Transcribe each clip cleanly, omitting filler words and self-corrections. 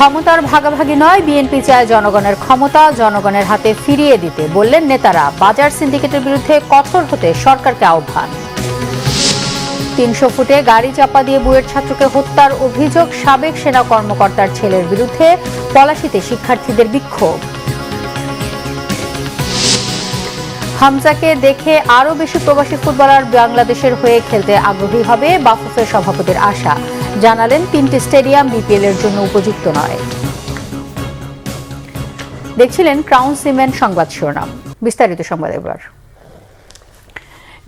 ক্ষমতার ভাগাভাগি নয়, বিএনপি চায় জনগণের ক্ষমতা জনগণের হাতে ফিরিয়ে দিতে বললেন নেতারা। বাজার সিন্ডিকেটের বিরুদ্ধে কঠোর হতে সরকারকে আহ্বান। ৩০০ ফুটে গাড়ি চাপা দিয়ে বুয়েট ছাত্রকে হত্যার অভিযোগ, সাবেক সেনা কর্মকর্তার ছেলের বিরুদ্ধে পলাশীতে শিক্ষার্থীদের বিক্ষোভ। হামজাকে দেখে আরও বেশি প্রবাসী ফুটবলার বাংলাদেশের হয়ে খেলতে আগ্রহী হবে বাফুফের সভাপতির আশা। জানালেন ৩টি স্টেডিয়াম বিপিএল এর জন্য উপযুক্ত নয়। দেখছিলেন ক্রাউন সিমেন্ট সংবাদ শিরোনাম। বিস্তারিত সংবাদ এবার।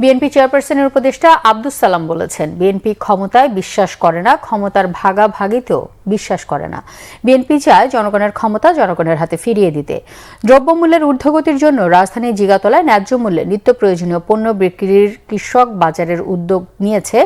বিএনপি চেয়ারপারসনের উপদেষ্টা আব্দুস সালাম বলেছেন, বিএনপি ক্ষমতায় বিশ্বাস করে না, ক্ষমতার ভাগাভাগিতেও বিশ্বাস করে না। বিএনপি চায় জনগণের ক্ষমতা জনগণের হাতে ফিরিয়ে দিতে। দ্রব্যমূল্যের ঊর্ধ্বগতির জন্য রাজধানীর জিগাতলায় ন্যায্য মূল্যে নিত্য প্রয়োজনীয় পণ্য বিক্রির কৃষক বাজারের উদ্যোগ নিয়েছে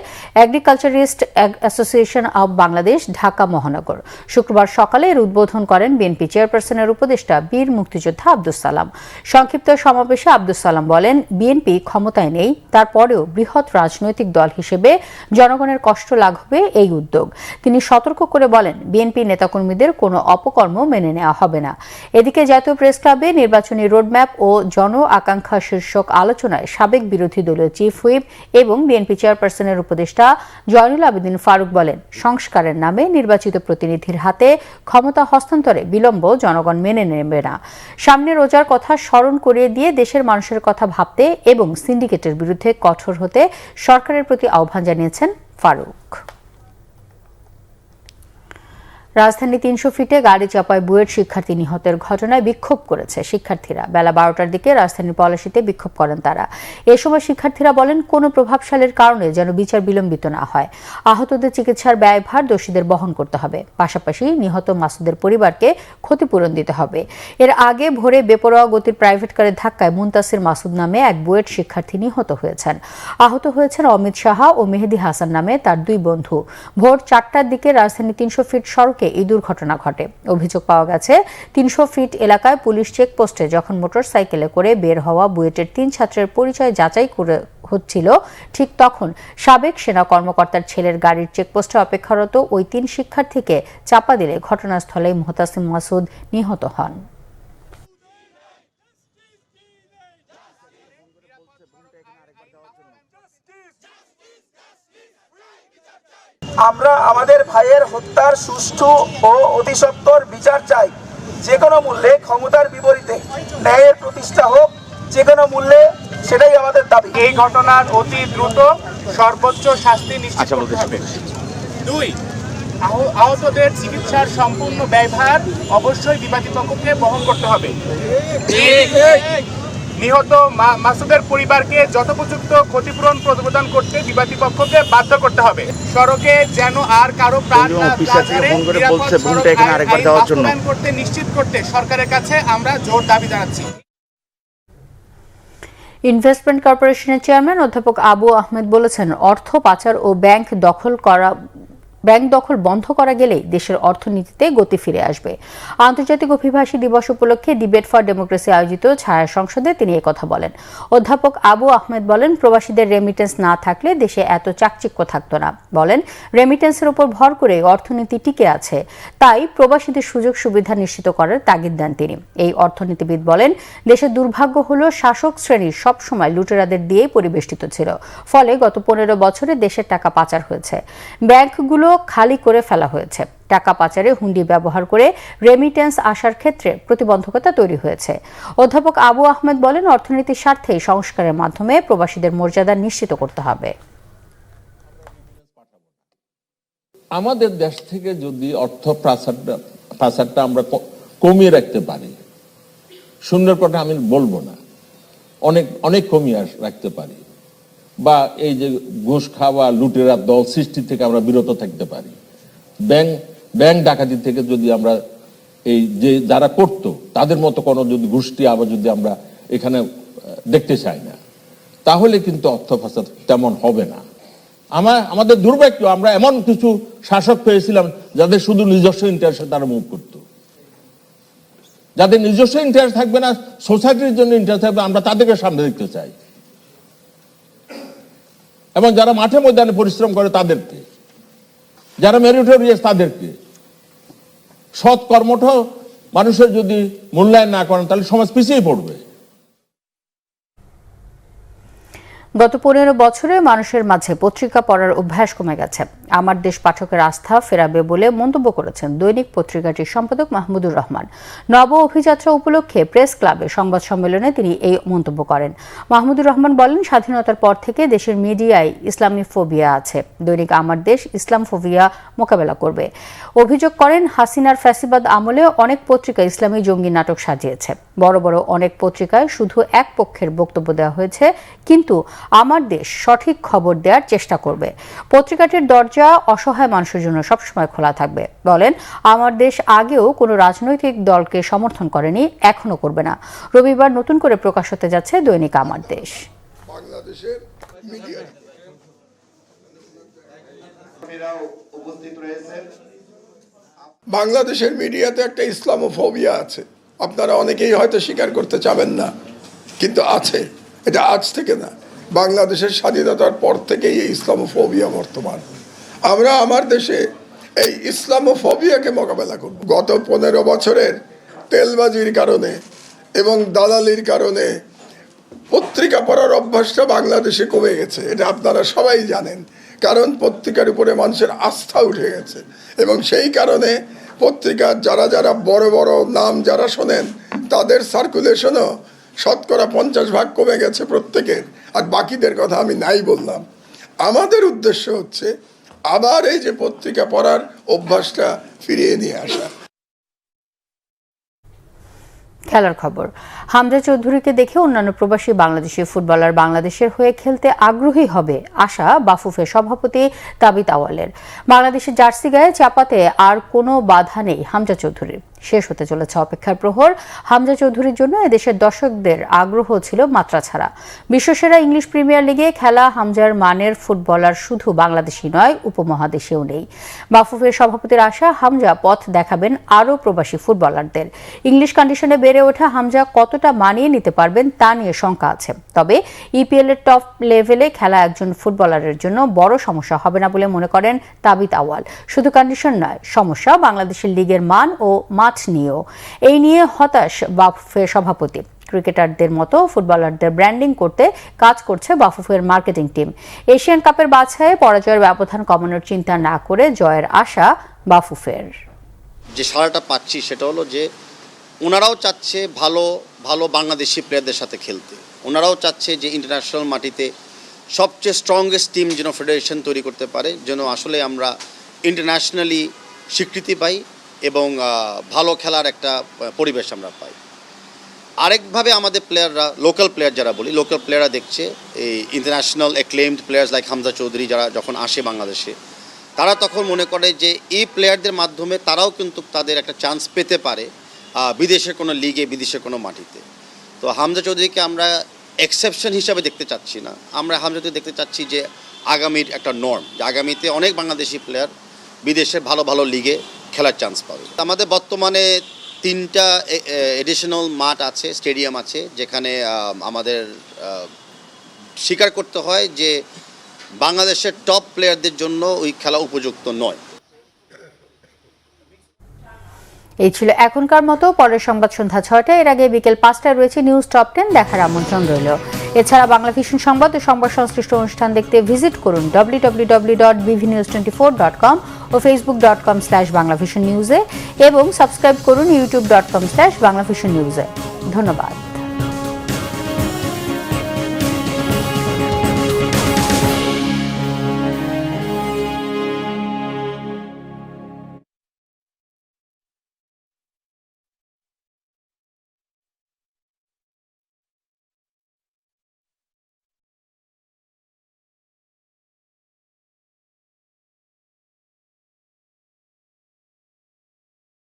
agriculturist association of Bangladesh, Dhaka মহানগর। শুক্রবার সকালে এর উদ্বোধন করেন বিএনপি চেয়ারপারসনের উপদেষ্টা বীর মুক্তিযোদ্ধা আব্দুস সালাম। সংক্ষিপ্ত সমাবেশে আব্দুস সালাম বলেন, বিএনপি ক্ষমতায় নেই, তারপরেও বৃহৎ রাজনৈতিক দল হিসেবে জনগণের কষ্ট লাঘবে এই উদ্যোগ। তিনি সতর্ক করে বলেন, বিএনপি নেতাকর্মীদের কোনো অপকর্ম মেনে নেওয়া হবে না। এদিকে জাতীয় প্রেস ক্লাবে নির্বাচনী রোডম্যাপ ও জন আকাঙ্ক্ষা শীর্ষক আলোচনায় সাবেক বিরোধী দলীয় চিফ হুইপ এবং বিএনপি চেয়ারপারসনের উপদেষ্টা জয়নুল আবেদিন ফারুক বলেন, সংস্কারের নামে নির্বাচিত প্রতিনিধির হাতে ক্ষমতা হস্তান্তরে বিলম্ব জনগণ মেনে নেবে না। সামনে রোজার কথা স্মরণ করিয়ে দিয়ে দেশের মানুষের কথা ভাবতে এবং সিন্ডিকেটের বিরুদ্ধে কঠোর হতে সরকারের প্রতি আহ্বান জানিয়েছেন ফারুক। রাজধানী ৩০০ ফিটে গাড়ি চাপায় বুয়েট শিক্ষার্থী নিহতের ঘটনায় বিক্ষোভ করেছে শিক্ষার্থীরা। বেলা ১২টার দিকে রাজধানীর পলাশীতে বিক্ষোভ করেন তারা। এ সময় শিক্ষার্থীরা বলেন, কোনো প্রভাবশালীর কারণে যেন বিচার বিলম্বিত না হয়। আহতদের চিকিৎসার ব্যয়ভার দোষীদের বহন করতে হবে। পাশাপাশি নিহত মাসুদের পরিবারকে ক্ষতিপূরণ দিতে হবে। এর আগে ভোরে বেপরোয়া গতির প্রাইভেট কারের ধাক্কায় মুনতাসির মাসুদ নামে এক বুয়েট শিক্ষার্থী নিহত হয়েছেন। আহত হয়েছেন অমিত সাহা ও মেহেদি হাসান নামে তার দুই বন্ধু। ভোর ৪টার দিকে রাজধানী ৩০০ ফিট সড়কে এই দুর্ঘটনা ঘটে। অভিযোগ পাওয়া গেছে, ৩০০ ফিট এলাকায় পুলিশ চেকপোস্টে যখন মোটরসাইকেলে করে বের হওয়া বুয়েটের ৩ ছাত্রের পরিচয় যাচাই করে হচ্ছিল, ঠিক তখন সাবেক সেনা কর্মকর্তার ছেলের গাড়ির চেকপোস্টে অপেক্ষারত ওই ৩ শিক্ষার্থীকে চাপা দিলে ঘটনাস্থলেই মুহতাসিম মাসুদ নিহত হন। আমরা আমাদের ভাইয়ের হত্যার সুষ্ঠু ও অতিসত্বর বিচার চাই। যে কোনো মূল্যে ক্ষমতার বিপরীতে ন্যায়ের প্রতিষ্ঠা হোক, যে কোনো মূল্যে, সেটাই আমাদের দাবি। এই ঘটনার অতি দ্রুত সর্বোচ্চ শাস্তি নিশ্চিত করতে হবে। 2, আহতদের চিকিৎসার সম্পূর্ণ ব্যয়ভার অবশ্যই বিবাদী পক্ষকে বহন করতে হবে। নিহত মাসুদের পরিবারকে যথোপযুক্ত ক্ষতিপূরণ প্রদান করতে বিবাদী পক্ষকে বাধ্য করতে হবে। সড়কে যেন আর কারো প্রাণ না যায়, বাস্তবায়ন করতে নিশ্চিত করতে সরকারের কাছে আমরা জোর দাবি জানাচ্ছি। ইনভেস্টমেন্ট কর্পোরেশনের চেয়ারম্যান অধ্যাপক আবু আহমেদ বলেছেন, অর্থ পাচার ও ব্যাংক দখল বন্ধ করা গেলেই দেশের অর্থনীতিতে গতি ফিরে আসবে। আন্তর্জাতিক অভিবাসী দিবস উপলক্ষে ডিবেট ফর ডেমোক্রেসি আয়োজিত ছায়া সংসদে তিনি একথা বলেন। অধ্যাপক আবু আহমেদ বলেন, প্রবাসীদের রেমিটেন্স না থাকলে দেশে এত চাকচিক্য থাকতো না। বলেন, রেমিটেন্সের উপর ভর করে অর্থনীতি টিকে আছে, তাই প্রবাসীদের সুযোগ সুবিধা নিশ্চিত করার তাগিদ দেন তিনি। এই অর্থনীতিবিদ বলেন, দেশের দুর্ভাগ্য হলো শাসক শ্রেণীর সবসময় লুটেরাদের দিয়েই পরিবেষ্টিত ছিল, ফলে গত 15 বছরে দেশের টাকা পাচার হয়েছে, ব্যাংকগুলো খালি করে ফেলা হয়েছে। টাকা পাচারে হুন্ডি ব্যবহার করে রেমিটেন্স আসার ক্ষেত্রে প্রতিবন্ধকতা তৈরি হয়েছে। অধ্যাপক আবু আহমেদ বলেন, অর্থনীতির স্বার্থে সংস্কারের মাধ্যমে প্রবাসীদের মর্যাদা নিশ্চিত করতে হবে। আমাদের দেশ থেকে যদি অর্থ পাচারটা আমরা কমিয়ে রাখতে পারি, সুন্দর কথা আমি বলবো না, অনেক কমিয়ে রাখতে পারি, বা এই যে ঘুষ খাওয়া লুটেরা দল সৃষ্টি থেকে আমরা বিরত থাকতে পারি, ব্যাংক ডাকাতি থেকে যদি আমরা এই যে যারা করতো তাদের মতো কোনো যদি গোষ্ঠী আবার যদি আমরা এখানে দেখতে চাই না, তাহলে কিন্তু অর্থ পাচার তেমন হবে না। আমাদের দুর্ভাগ্য, আমরা এমন কিছু শাসক পেয়েছিলাম যাদের শুধু নিজস্ব ইন্টারেস্টে তারা মুভ করত। যাদের নিজস্ব ইন্টারেস্ট থাকবে না, সোসাইটির জন্য ইন্টারেস্ট থাকবে, আমরা তাদেরকে সামনে দেখতে চাই। এবং যারা মাঠে ময়দানে পরিশ্রম করে তাদেরকে, যারা মেরিটোরিয়াস তাদেরকে, সৎ কর্মটা মানুষের যদি মূল্যায়ন না করেন তাহলে সমাজ পিছিয়ে পড়বে। গত 15 বছরে মানুষের মাঝে পত্রিকা পড়ার অভ্যাস কমে গেছে। আমার দেশ পাঠকের আস্থা ফেরাবে বলে মন্তব্য করেছেন দৈনিক পত্রিকাটির সম্পাদক মাহমুদুর রহমান। নব অভিযাত্রা উপলক্ষে প্রেস ক্লাবে সংবাদ সম্মেলনে তিনি এই মন্তব্য করেন। মাহমুদুর রহমান বলেন, স্বাধীনতার পর থেকে দেশের মিডিয়ায় ইসলামী ফোবিয়া আছে। দৈনিক আমার দেশ ইসলাম ফোবিয়া মোকাবেলা করবে। অভিযোগ করেন, হাসিনার ফ্যাসিবাদ আমলে অনেক পত্রিকা ইসলামী জঙ্গি নাটক সাজিয়েছে। বড় বড় অনেক পত্রিকায় শুধু এক পক্ষের বক্তব্য দেওয়া হয়েছে, কিন্তু আমার দেশ সঠিক খবর দেওয়ার চেষ্টা করবে। পত্রিকাটির দরজা অসহায় মানুষের জন্য সবসময় খোলা থাকবে। বলেন, আমার দেশ আগেও কোনো রাজনৈতিক দলকে সমর্থন করেনি, এখনো করবে না। রবিবার নতুন করে প্রকাশ হতে যাচ্ছে দৈনিক আমার দেশ। বাংলাদেশের মিডিয়া বাংলাদেশের মিডিয়াতে একটা ইসলামোফোবিয়া আছে। আপনারা অনেকেই হয়তো স্বীকার করতে চাবেন না, কিন্তু আছে। এটা আজ থেকে না, বাংলাদেশের স্বাধীনতার পর থেকেই এই ইসলামোফোবিয়া বর্তমান। আমরা আমার দেশে এই ইসলামোফোবিয়াকে মোকাবেলা করব। গত 15 বছরের তেলবাজির কারণে এবং দালালির কারণে পত্রিকা পড়ার অভ্যাসটা বাংলাদেশে কমে গেছে। এটা আপনারা সবাই জানেন, কারণ পত্রিকার উপরে মানুষের আস্থা উঠে গেছে। এবং সেই কারণে পত্রিকার যারা যারা বড় বড় নাম যারা শোনেন, তাদের সার্কুলেশনও শতকরা 50% কমে গেছে প্রত্যেকের। আর বাকিদের কথা আমি নাই বললাম। আমাদের উদ্দেশ্য হচ্ছে আবার এই যে পত্রিকা পড়ার অভ্যাসটা ফিরিয়ে নিয়ে আসা। খেলার খবর। হামজা চৌধুরীকে দেখে অন্যান্য প্রবাসী বাংলাদেশি ফুটবলার বাংলাদেশের হয়ে খেলতে আগ্রহী হবে আশা বাফুফের সভাপতি তাবিত আওয়ালের। বাংলাদেশের জার্সি গায়ে চাপাতে আর কোনো বাধা নেই হামজা চৌধুরীর। শেষ হতে চলেছে অপেক্ষার প্রহর। হামজা চৌধুরীর জন্য এদেশের দর্শকদের আগ্রহ ছিল মাত্রা ছাড়া। বিশ্বসেরা ইংলিশ প্রিমিয়ার লিগে খেলা হামজার মানের ফুটবলার শুধু বাংলাদেশি নয়, উপমহাদেশেও নেই। বাফুফের সভাপতির আশা, হামজা পথ দেখাবেন আরও প্রবাসী ফুটবলারদের। ইংলিশ কন্ডিশনে বেড়ে ওঠা হামজা কতটা মানিয়ে নিতে পারবেন তা নিয়ে শঙ্কা আছে। তবে ইপিএল এর টপ লেভেলে খেলা একজন ফুটবলারের জন্য বড় সমস্যা হবে না বলে মনে করেন তাবিত আওয়াল। শুধু কন্ডিশন নয়, সমস্যা বাংলাদেশের লিগের মান ও মাঠ নিয়েও। এই নিয়ে হতাশ বাফুফের সভাপতি। ক্রিকেটারদের মতো ফুটবলারদের ব্র্যান্ডিং করতে কাজ করছে বাফুফের মার্কেটিং টিম। এশিয়ান কাপের বাছাইয়ে পরাজয়ের ব্যবধান কমানোর চিন্তা না করে জয়ের আশা বাফুফের। যে সাড়াটা পাচ্ছি সেটা হলো যে ওনারাও চাচ্ছে ভালো ভালো বাংলাদেশি প্লেয়ারদের সাথে খেলতে। ওনারাও চাচ্ছে যে ইন্টারন্যাশনাল মাটিতে সবচেয়ে স্ট্রংগেস্ট টিম যেন ফেডারেশন তৈরি করতে পারে, যেন আসলে আমরা ইন্টারন্যাশনালি স্বীকৃতি পাই এবং ভালো খেলার একটা পরিবেশ আমরা পাই। আরেকভাবে আমাদের প্লেয়াররা, লোকাল প্লেয়ার যারা বলি, লোকাল প্লেয়াররা দেখছে এই international acclaimed players like Hamza Chowdhury যারা যখন আসে বাংলাদেশে, তারা তখন মনে করে যে এই প্লেয়ারদের মাধ্যমে তারাও কিন্তু তাদের একটা চান্স পেতে পারে বিদেশের কোনো লিগে, বিদেশের কোনো মাটিতে। তো হামজা চৌধুরীকে আমরা এক্সেপশন হিসাবে দেখতে চাচ্ছি না, আমরা হামজা চৌধুরী দেখতে চাচ্ছি যে আগামীর একটা নর্ম, যে আগামীতে অনেক বাংলাদেশি প্লেয়ার বিদেশের ভালো ভালো লিগে খেলার চান্স পাবে। আমাদের বর্তমানে 3টা এডিশনাল মাঠ আছে, স্টেডিয়াম আছে, যেখানে আমাদের স্বীকার করতে হয় যে বাংলাদেশের টপ প্লেয়ারদের জন্য ওই খেলা উপযুক্ত নয়। এই ছিল এখনকার মতো। পরের সংবাদ সন্ধ্যা 6টায়। এর আগে বিকেল 5টায় রয়েছে নিউজ টপ 10 দেখার আমন্ত্রণ রইল। এছাড়া বাংলা ভিশন সংবাদ ও সংবাদ সংশ্লিষ্ট অনুষ্ঠান দেখতে ভিজিট করুন www.bvnews24.com ও facebook.com/banglavisionnews এবং সাবস্ক্রাইব করুন youtube.com/banglavisionnews। ধন্যবাদ।